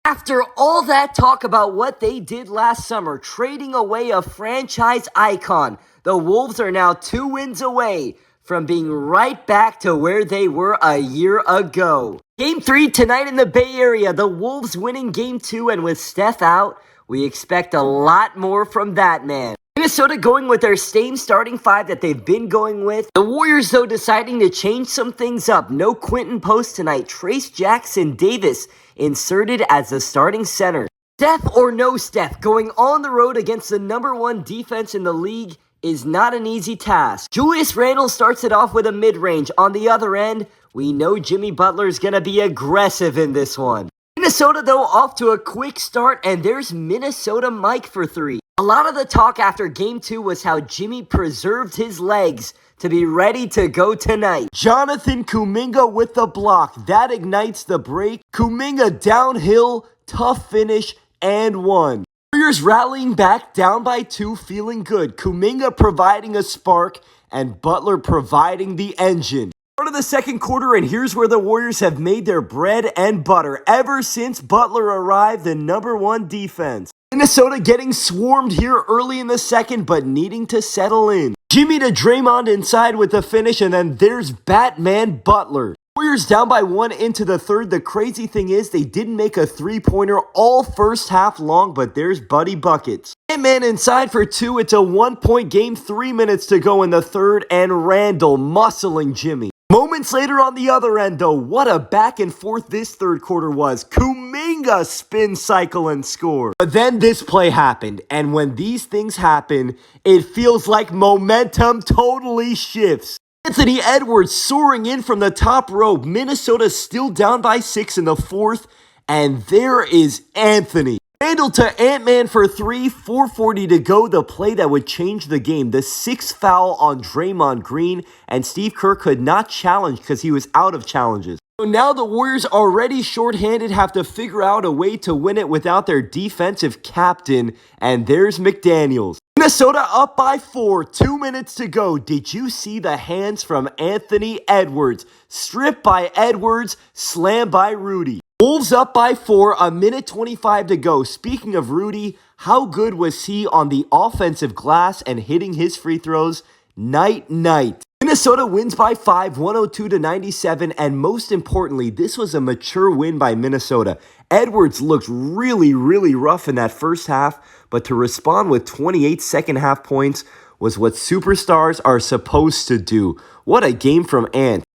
After all that talk about what they did last summer, trading away a franchise icon, the Wolves are now 2 wins away from being right back to where they were a year ago. Game 3 tonight in the Bay Area, the Wolves winning Game 2, and with Steph out, we expect a lot more from that man. Minnesota going with their same starting five that they've been going with. The Warriors, though, deciding to change some things up. No Quentin Post tonight. Trace Jackson Davis inserted as the starting center. Steph or no Steph, going on the road against the #1 defense in the league is not an easy task. Julius Randle starts it off with a mid-range. On the other end, we know Jimmy Butler is going to be aggressive in this one. Minnesota, though, off to a quick start, and there's Minnesota Mike for 3. A lot of the talk after Game 2 was how Jimmy preserved his legs to be ready to go tonight. Jonathan Kuminga with the block. That ignites the break. Kuminga downhill, tough finish, and 1. Warriors rallying back, down by 2, feeling good. Kuminga providing a spark, and Butler providing the engine. Start of the second quarter, and here's where the Warriors have made their bread and butter ever since Butler arrived, the #1 defense. Minnesota getting swarmed here early in the second, but needing to settle in. Jimmy to Draymond inside with the finish, and then there's Batman Butler. Warriors down by 1 into the third. The crazy thing is they didn't make a three-pointer all first half long, but there's Buddy Buckets. Man inside for 2. It's a 1-point game, 3 minutes to go in the third, and Randle muscling Jimmy. Moments later on the other end, though, what a back and forth this third quarter was. Kuminga spin cycle and score. But then this play happened, and when these things happen, it feels like momentum totally shifts. Anthony Edwards soaring in from the top rope. Minnesota still down by 6 in the fourth, and there is Anthony. Randle to Ant-Man for 3, 4:40 to go, the play that would change the game. The 6th foul on Draymond Green, and Steve Kerr could not challenge because he was out of challenges. So now the Warriors, already shorthanded, have to figure out a way to win it without their defensive captain, and there's McDaniels. Minnesota up by 4, 2 minutes to go. Did you see the hands from Anthony Edwards? Stripped by Edwards, slammed by Rudy. Wolves up by 4, a minute 25 to go. Speaking of Rudy, how good was he on the offensive glass and hitting his free throws? Night. Minnesota wins by 5, 102-97, and most importantly, this was a mature win by Minnesota. Edwards looked really rough in that first half, but to respond with 28 second half points was what superstars are supposed to do. What a game from Ant.